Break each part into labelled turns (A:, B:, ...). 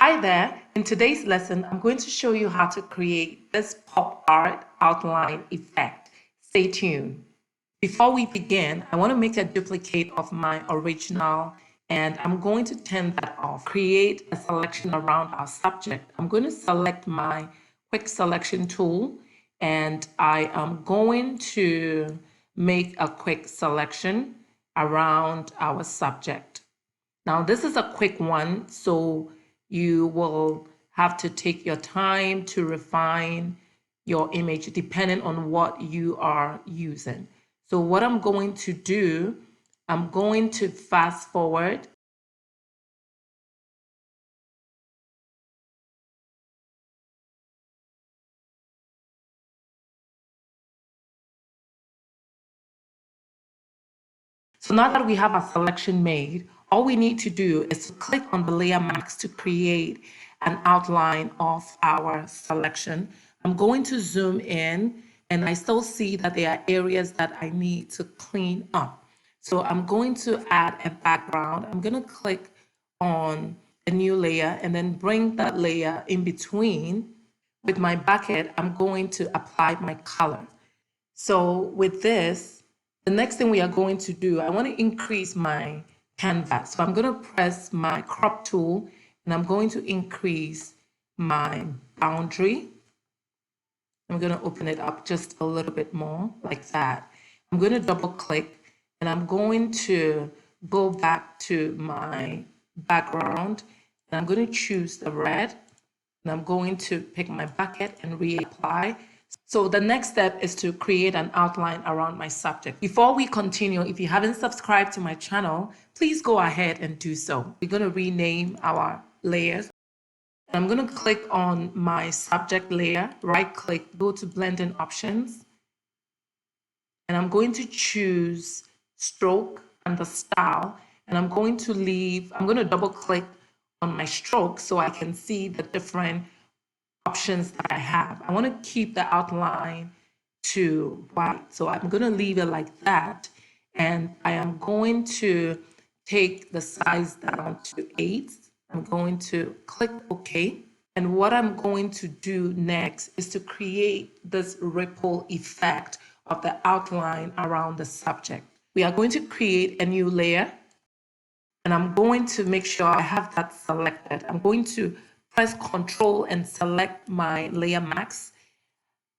A: Hi there. In today's lesson, I'm going to show you how to create this pop art outline effect. Stay tuned. Before we begin, I want to make a duplicate of my original and I'm going to turn that off. Create a selection around our subject. I'm going to select my quick selection tool and I am going to make a quick selection around our subject. Now, this is a quick one, so you will have to take your time to refine your image depending on what you are using. So what I'm going to do, I'm going to fast forward. So now that we have our selection made, all we need to do is to click on the layer mask to create an outline of our selection. I'm going to zoom in and I still see that there are areas that I need to clean up. So I'm going to add a background. I'm going to click on a new layer and then bring that layer in between. With my bucket, I'm going to apply my color. So with this, the next thing we are going to do, I want to increase my canvas. So I'm going to press my crop tool and I'm going to increase my boundary. I'm going to open it up just a little bit more like that. I'm going to double click and I'm going to go back to my background and I'm going to choose the red and I'm going to pick my bucket and reapply. So the next step is to create an outline around my subject. Before we continue, if you haven't subscribed to my channel, please go ahead and do so. We're going to rename our layers. I'm going to click on my subject layer, right click, go to blending options, and I'm going to choose stroke and the style, and I'm going to double click on my stroke so I can see the different options that I have. I want to keep the outline to white, so I'm going to leave it like that, and I am going to take the size down to 8. I'm going to click OK. And what I'm going to do next is to create this ripple effect of the outline around the subject. We are going to create a new layer and I'm going to make sure I have that selected. I'm going to press Control and select my layer mask.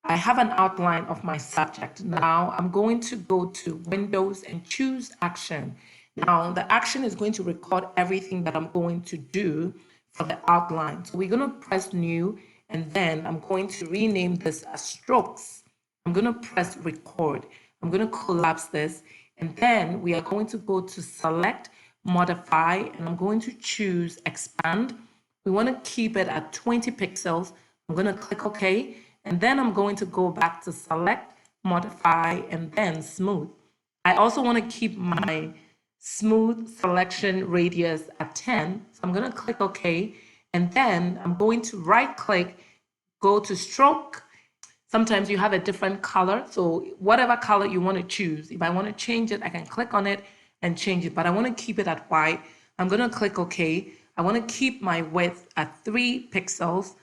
A: I have an outline of my subject. Now I'm going to go to Windows and choose Action. Now the action is going to record everything that I'm going to do for the outline. So we're going to press New and then I'm going to rename this as Strokes. I'm going to press Record. I'm going to collapse this and then we are going to go to Select, Modify, and I'm going to choose Expand. We want to keep it at 20 pixels. I'm going to click OK. And then I'm going to go back to Select, Modify, and then Smooth. I also want to keep my smooth selection radius at 10. So I'm going to click OK. And then I'm going to right click, go to Stroke. Sometimes you have a different color. So whatever color you want to choose. If I want to change it, I can click on it and change it. But I want to keep it at white. I'm going to click OK. I want to keep my width at 3 pixels.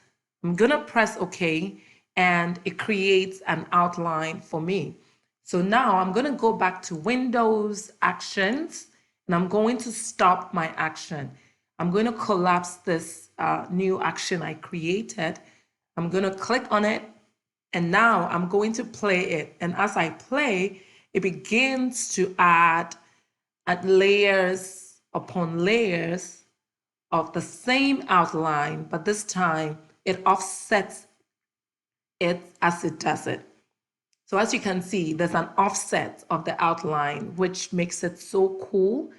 A: I'm going to press OK and it creates an outline for me. So now I'm going to go back to Windows Actions and I'm going to stop my action. I'm going to collapse this new action I created. I'm going to click on it and now I'm going to play it. And as I play, it begins to add layers upon layers of the same outline, but this time it offsets it as it does it. So as you can see, there's an offset of the outline, which makes it so cool.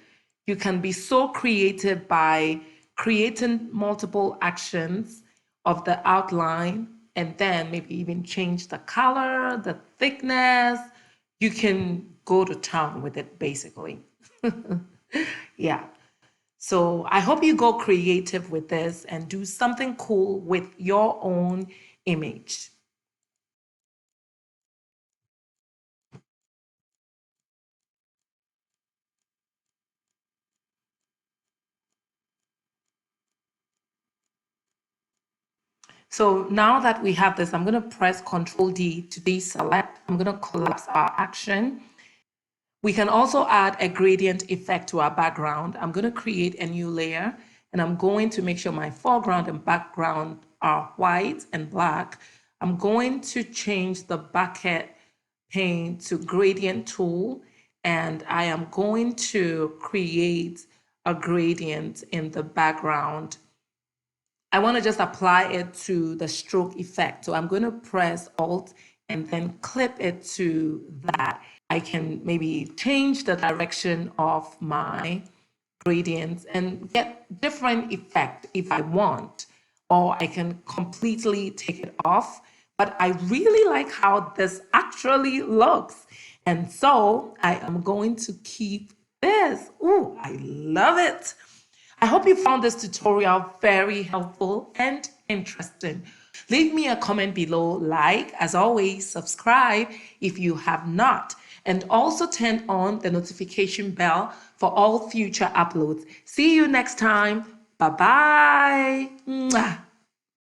A: You can be so creative by creating multiple actions of the outline and then maybe even change the color, the thickness. You can go to town with it, basically. Yeah. So I hope you go creative with this and do something cool with your own image. So now that we have this, I'm going to press Control D to deselect. I'm going to collapse our action. We can also add a gradient effect to our background. I'm going to create a new layer, and I'm going to make sure my foreground and background are white and black. I'm going to change the bucket pane to gradient tool, and I am going to create a gradient in the background. I want to just apply it to the stroke effect. So I'm going to press Alt and then clip it to that. I can maybe change the direction of my gradients and get different effect if I want, or I can completely take it off. But I really like how this actually looks. And so I am going to keep this. Ooh, I love it. I hope you found this tutorial very helpful and interesting. Leave me a comment below, like, as always, subscribe if you have not, and also turn on the notification bell for all future uploads. See you next time. Bye-bye.